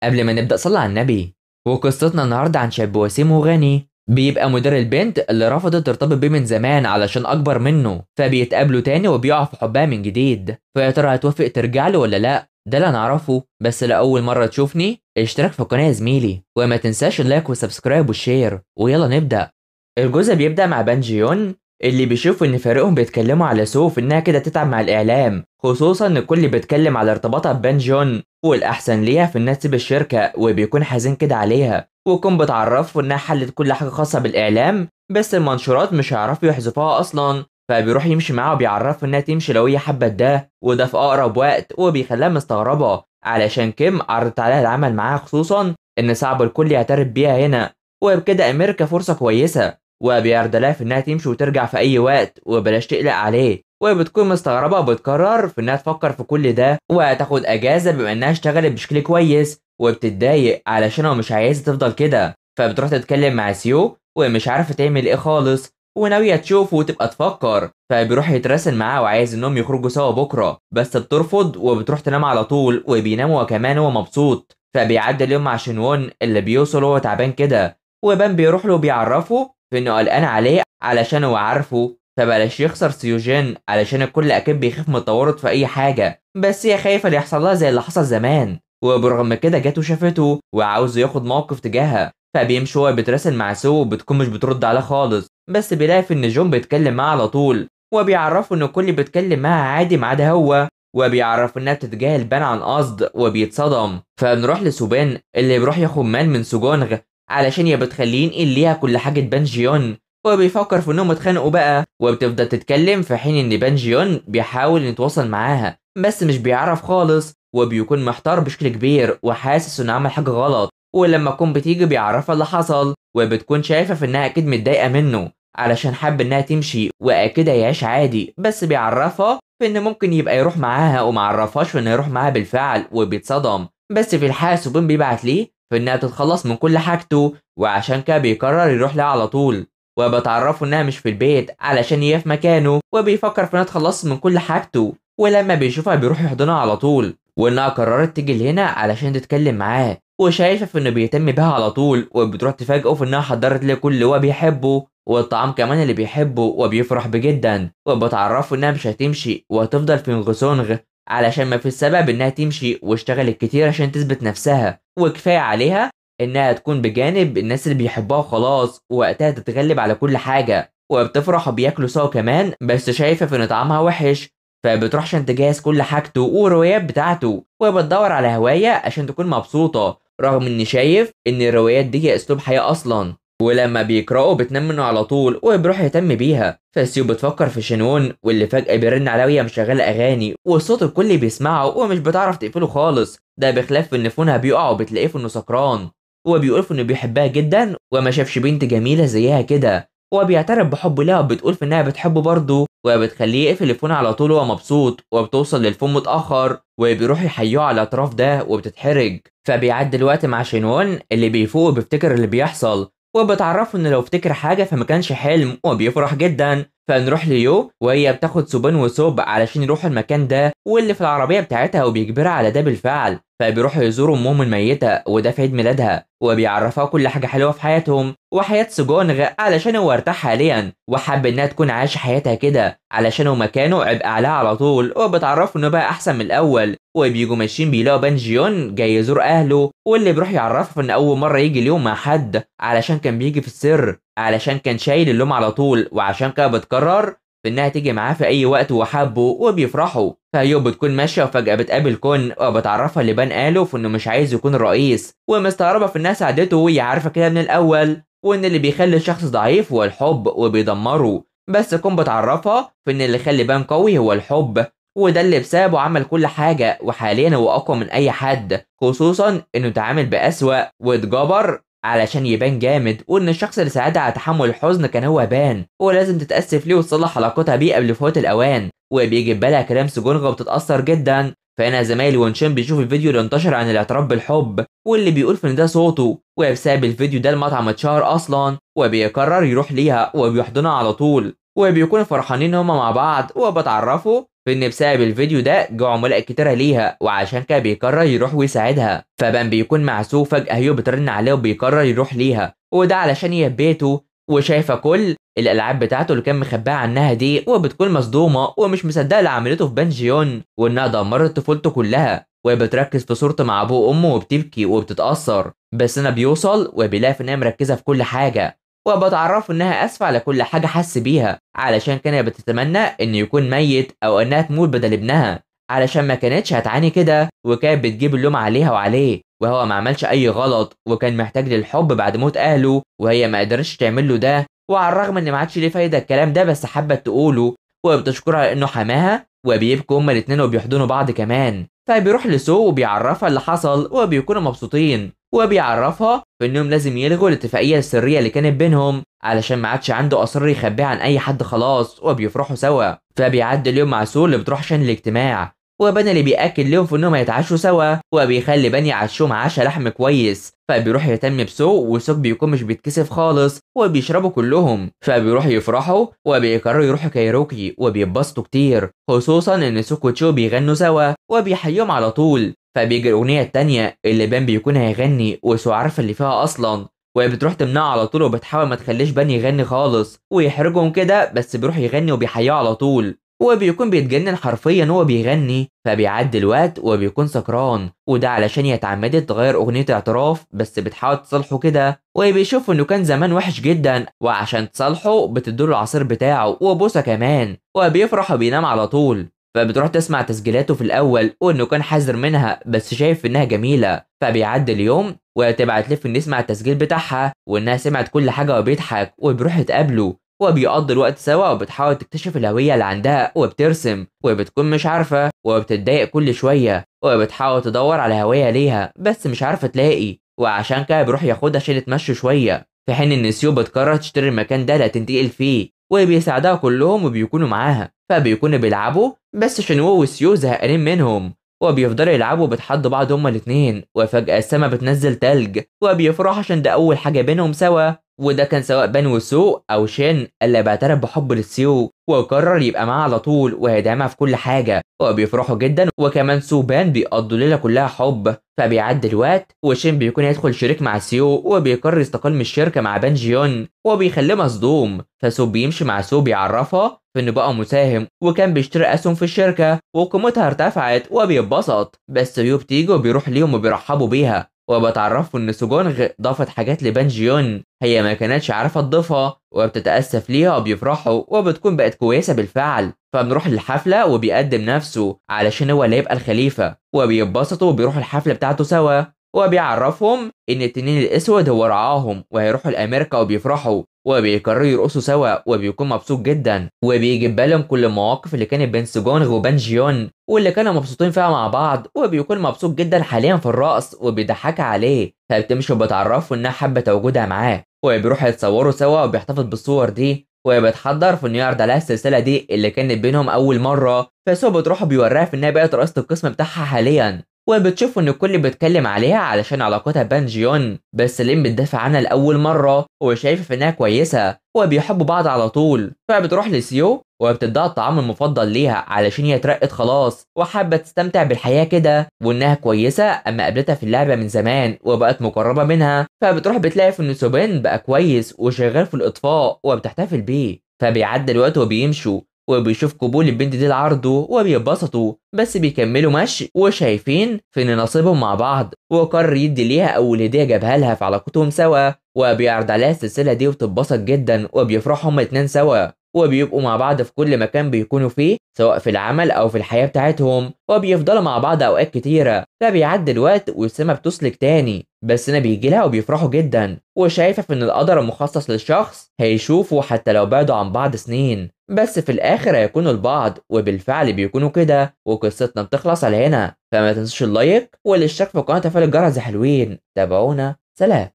قبل ما نبدأ صلي على النبي. وقصتنا النهاردة عن شاب وسيم وغني بيبقى مدير البنت اللي رفضت ترتبط بيه من زمان علشان أكبر منه، فبيتقابلوا تاني وبيقعوا في حبها من جديد. فيا ترى هتوافق ترجع له ولا لأ؟ ده اللي هنعرفه. بس لأول مرة تشوفني اشترك في القناة يا زميلي، وما تنساش اللايك والسبسكرايب والشير. ويلا نبدأ. الجزء بيبدأ مع بان جيون اللي بيشوف ان فريقهم بيتكلموا على سوف انها كده تتعب مع الاعلام، خصوصا ان الكل بيتكلم على ارتباطها ببان جيون والاحسن ليها في انها تسيب الشركه، وبيكون حزين كده عليها، ويكون بتعرفه انها حلت كل حاجه خاصه بالاعلام، بس المنشورات مش هيعرفوا يحذفوها اصلا. فبيروح يمشي معاها وبيعرفه انها تمشي لو هي حبت ده، وده في اقرب وقت، وبيخليها مستغربه علشان كيم عرضت عليها العمل معاها، خصوصا ان صعب الكل يعترف بيها هنا، وبكده امريكا فرصه كويسه. وبيعرض لها في انها تمشي وترجع في اي وقت وبلاش تقلق عليه، وبتكون مستغربه وبتقرر في انها تفكر في كل ده وهتاخد اجازه بما انها اشتغلت بشكل كويس، وبتتضايق علشان هو مش عايز تفضل كده. فبتروح تتكلم مع سيو ومش عارفه تعمل ايه خالص، وناويه تشوفه وتبقى تفكر. فبيروح يتراسل معاه وعايز انهم يخرجوا سوا بكره، بس بترفض وبتروح تنام على طول، وبينام هو كمان هو مبسوط. فبيعدي اليوم مع شنوون اللي بيوصل وهو تعبان كده، وبان بيروح له وبيعرفه في انه قلقان عليه علشان هو عارفه، فبلاش يخسر سيوجين علشان الكل اكيد بيخاف من التورط في اي حاجه، بس هي خايفه اللي يحصل لها زي اللي حصل زمان. وبرغم كده جت وشافته وعاوز ياخد موقف تجاهها، فبيمشي هو بيتراسل مع سو وبتكون مش بترد عليه خالص، بس بيلاقي في ان جون بيتكلم معاه على طول، وبيعرفه ان الكل بيتكلم معاها عادي ما عدا هو، وبيعرف انها بتتجاهل بان عن قصد، وبيتصدم. فبنروح لسوبان اللي بيروح ياخد مال من سوجونغ علشان يا بتخليه ينقل ليها كل حاجة بان جيون، وبيفكر في انهم اتخانقوا بقى، وبتفضل تتكلم في حين ان بان جيون بيحاول يتواصل معاها بس مش بيعرف خالص، وبيكون محتار بشكل كبير وحاسس انه عمل حاجة غلط. ولما تكون بتيجي بيعرفها اللي حصل، وبتكون شايفة في انها اكيد متضايقة منه علشان حب انها تمشي واكيد هيعيش عادي، بس بيعرفها في ان ممكن يبقى يروح معاها، ومعرفهاش في انه يروح معاها بالفعل، وبيتصدم. بس في الحال سوبين بيبعت ليه في انها تتخلص من كل حاجته، وعشان كده بيقرر يروح لها على طول، وبتعرفه انها مش في البيت علشان هي في مكانه، وبيفكر في انها تخلص من كل حاجته. ولما بيشوفها بيروح يحضنها على طول، وانها قررت تيجي لهنا علشان تتكلم معاه، وشايفه في انه بيهتم بها على طول، وبتروح تفاجئه في انها حضرت له كل اللي هو بيحبه والطعام كمان اللي بيحبه، وبيفرح بجدا. وبتعرفه انها مش هتمشي وهتفضل في نغسونغ علشان ما في السبب انها تمشي، واشتغلت كتير عشان تثبت نفسها، وكفايه عليها انها تكون بجانب الناس اللي بيحبوها وخلاص، ووقتها تتغلب على كل حاجه. وبتفرح وبياكلوا سوا كمان، بس شايفه في ان طعمها وحش، فبتروح عشان تجهز كل حاجته والروايات بتاعته، وبتدور على هوايه عشان تكون مبسوطه، رغم اني شايف ان الروايات دي اسلوب حياه اصلا. ولما بيقرأوا بتنام منه على طول، وبيروح يهتم بيها. فسيو بتفكر في شنون واللي فجأة بيرن عليها وهي مشغلة أغاني، والصوت الكل بيسمعه ومش بتعرف تقفله خالص، ده بخلاف إن فونها بيقع وبتلاقيه في إنه سكران. وبيقول في إنه بيحبها جدا وما شافش بنت جميلة زيها كده، وبيعترف بحبه لها، وبتقول في إنها بتحبه برضه، وبتخليه يقفل الفون على طول وهو مبسوط. وبتوصل للفون متأخر، وبيروح يحيوه على الاعتراف ده وبتتحرج. فبيعدي الوقت مع شنون اللي بيفوق وبيفتكر اللي بيحصل، وبتعرفه ان لو افتكر حاجه فما كانش حلم، وبيفرح جدا. فنروح ليو وهي بتاخد سوبان وسوب علشان يروحوا المكان ده واللي في العربيه بتاعتها، وبيجبرها على ده بالفعل. فبيروحوا يزوروا امهم الميته وده في عيد ميلادها، وبيعرفها كل حاجه حلوه في حياتهم وحياه سجونغ علشان هو ارتاح حاليا، وحب انها تكون عايشه حياتها كده علشان هو مكانه عبء عليها على طول. وبتعرفه انه بقى احسن من الاول، وبيجوا ماشيين بيلاقوا بان جيون جاي يزور اهله، واللي بيروح يعرفه ان اول مره يجي اليوم مع حد علشان كان بيجي في السر علشان كان شايل اللوم على طول، وعشان كده بتقرر في انها تيجي معاه في اي وقت وحبه، وبيفرحوا. فهيو بتكون ماشيه وفجاه بتقابل كون، وبتعرفها اللي بان قاله في انه مش عايز يكون الرئيس، ومستغربه في انها ساعدته وهي عارفه كده من الاول، وان اللي بيخلي الشخص ضعيف هو الحب وبيدمره. بس كون بتعرفها في ان اللي خلي بان قوي هو الحب، وده اللي بسببه عمل كل حاجة، وحاليا هو أقوى من أي حد، خصوصا إنه تعامل بأسوأ واتجبر علشان يبان جامد، وإن الشخص اللي ساعدها على تحمل الحزن كان هو بان، ولازم تتأسف ليه وتصلح علاقتها بيه قبل فوات الأوان. وبيجي بالها كلام سجونغ وبتتأثر جدا. فهنا زمايلي ونشن بيشوف الفيديو اللي انتشر عن الاعتراف بالحب، واللي بيقول في ان ده صوته، وبسبب الفيديو ده المطعم اتشهر اصلا، وبيقرر يروح ليها وبيحضنها على طول، وبيكونوا فرحانين هما مع بعض. وبتعرفوا في ان بسبب الفيديو ده جو عملاء كتيره ليها، وعشان كده بيقرر يروح ويساعدها. فبان بيكون مع سو، فجاه هيو بترن عليه وبيقرر يروح ليها، وده علشان هي في بيته وشايفه كل الالعاب بتاعته اللي كان مخباها عنها دي، وبتكون مصدومه ومش مصدقه اللي عملته في بان جيون، وانها دمرت طفولته كلها. وهي بتركز في صورته مع ابوه وامه وبتبكي وبتتاثر، بس انا بيوصل وبيلاقي ان هي مركزه في كل حاجه، وبتعرف انها اسفه على كل حاجه حس بيها، علشان كانت بتتمنى ان يكون ميت او انها تموت بدل ابنها، علشان ما كانتش هتعاني كده، وكانت بتجيب اللوم عليها وعليه، وهو ما عملش اي غلط وكان محتاج للحب بعد موت اهله، وهي ما قدرتش تعمل له ده. وعلى الرغم ان ما عادش ليه فايده الكلام ده، بس حبت تقوله، وبتشكرها على انه حماها، وبيبكوا هما الاتنين وبيحضنوا بعض كمان. فبيروح لسو وبيعرفها اللي حصل، وبيكونوا مبسوطين، وبيعرفها في انهم لازم يلغوا الاتفاقيه السريه اللي كانت بينهم، علشان ما عادش عنده اسرار يخبيها عن اي حد خلاص، وبيفرحوا سوا. فبيعدي اليوم مع سو اللي بتروح عشان الاجتماع، وبني اللي بياكد لهم في انهم هيتعشوا سوا، وبيخلي بني يعشوهم عشا لحم كويس. فبيروح يهتم بسو، وسوك بيكون مش بيتكسف خالص، وبيشربوا كلهم. فبيروحوا يفرحوا وبيقرروا يروحوا كايروكي، وبيتبسطوا كتير، خصوصا ان سوك وتشو بيغنوا سوا وبيحييهم على طول. فبيجي الاغنيه التانيه اللي بان بيكون هيغني، وسو عارفه اللي فيها اصلا، وهي بتروح تمنعه على طول، وبتحاول ما تخليش بان يغني خالص ويحرجهم كده، بس بيروح يغني وبيحييه على طول، وبيكون بيتجنن حرفيا وهو بيغني. فبيعدي الوقت وبيكون سكران، وده علشان هي اتعمدت تغير اغنيه اعتراف، بس بتحاول تصالحه كده، وبيشوف انه كان زمان وحش جدا، وعشان تصالحه بتديله العصير بتاعه وبوسه كمان، وبيفرح وبينام على طول. فبتروح تسمع تسجيلاته في الاول، وانه كان حذر منها بس شايف انها جميله. فبيعدي اليوم وتبعت ليه ان يسمع التسجيل بتاعها، وانها سمعت كل حاجه، وبيضحك وبيروح يتقابلوا، وبيقضي الوقت سوا، وبتحاول تكتشف الهوية اللي عندها، وبترسم وبتكون مش عارفة، وبتتضايق كل شوية، وبتحاول تدور على هوية ليها بس مش عارفة تلاقي، وعشان كده بيروح ياخدها عشان يتمشوا شوية، في حين ان سيو بتقرر تشتري المكان ده اللي هتنتقل فيه، وبيساعدها كلهم وبيكونوا معاها. فبيكونوا بيلعبوا بس شنوو وسيو زهقانين منهم، وبيفضلوا يلعبوا وبيتحدوا بعض هما الاتنين، وفجأة السما بتنزل تلج، وبيفرحوا عشان ده أول حاجة بينهم سوا. وده كان سواء بان وسو أو شين اللي بيعترف بحب لسيو، وقرر يبقى معاها على طول وهيدعمها في كل حاجة، وبيفرحوا جدا. وكمان سو بان بيقضوا ليلة كلها حب. فبيعدي الوقت وشين بيكون يدخل شريك مع سيو، وبيقرر يستقل من الشركة مع بان جيون، وبيخليه مصدوم. فسو بيمشي مع سو بيعرفها في انه بقى مساهم، وكان بيشتري اسهم في الشركة وقيمتها ارتفعت، وبيتبسط. بس يو بتيجي وبيروح ليهم وبيرحبوا بيها، وبتعرفوا ان سوجونغ ضافت حاجات لبان جيون هي ما كانتش عارفه تضيفها، وبتتاسف ليها وبيفرحوا، وبتكون بقت كويسه بالفعل. فبنروح للحفله وبيقدم نفسه علشان هو اللي يبقى الخليفه، وبيتبسطوا وبيروحوا الحفله بتاعته سوا، وبيعرفهم ان التنين الاسود هو رعاهم وهيروحوا لامريكا، وبيفرحوا وبيقرروا يرقصوا سوا، وبيكون مبسوط جدا، وبيجي بالهم كل المواقف اللي كانت بين سوجونغ وبان جيون واللي كانوا مبسوطين فيها مع بعض، وبيكون مبسوط جدا حاليا في الرقص وبيضحكها عليه. فبتمشي وبتعرفه انها حابه وجودها معاه، وبيروحوا يتصوروا سوا وبيحتفظ بالصور دي، وبتحضر في انه يعرض عليها السلسله دي اللي كانت بينهم اول مره. فسو بتروح بيوريها في انها بقت رئيسه القسم بتاعها حاليا، وبتشوف ان الكل بيتكلم عليها علشان علاقتها بان جيون، بس لين بتدافع عنها لاول مره وشايفه في انها كويسه، وبيحبوا بعض على طول. فبتروح لسيو وبتديها الطعام المفضل ليها علشان هي اترقت خلاص وحابه تستمتع بالحياه كده، وانها كويسه اما قابلتها في اللعبه من زمان وبقت مقربه منها. فبتروح بتلاقي في ان سوبين بقى كويس وشغال في الاطفاء وبتحتفل بيه. فبيعدي الوقت وبيمشوا، وبيشوف قبول البنت دي لعرضه وبيتبسطوا، بس بيكملوا مشي وشايفين في ان نصيبهم مع بعض، وقرر يدي ليها اول هديه جابها لها في علاقتهم سوا، وبيعرض عليها السلسله دي وبتتبسط جدا، وبيفرحوا هما الاتنين سوا، وبيبقوا مع بعض في كل مكان بيكونوا فيه سواء في العمل او في الحياه بتاعتهم، وبيفضلوا مع بعض اوقات كتيره. فبيعدي الوقت والسما بتسلك تاني، بس انا بيجي لها وبيفرحوا جدا، وشايفه في ان القدر المخصص للشخص هيشوفوا حتى لو بعدوا عن بعض سنين، بس في الاخر هيكونوا لبعض، وبالفعل بيكونوا كده. وقصتنا بتخلص على هنا، فما تنسوش اللايك والاشتراك في القناه وتفعيل الجرس يا حلوين. تابعونا، سلام.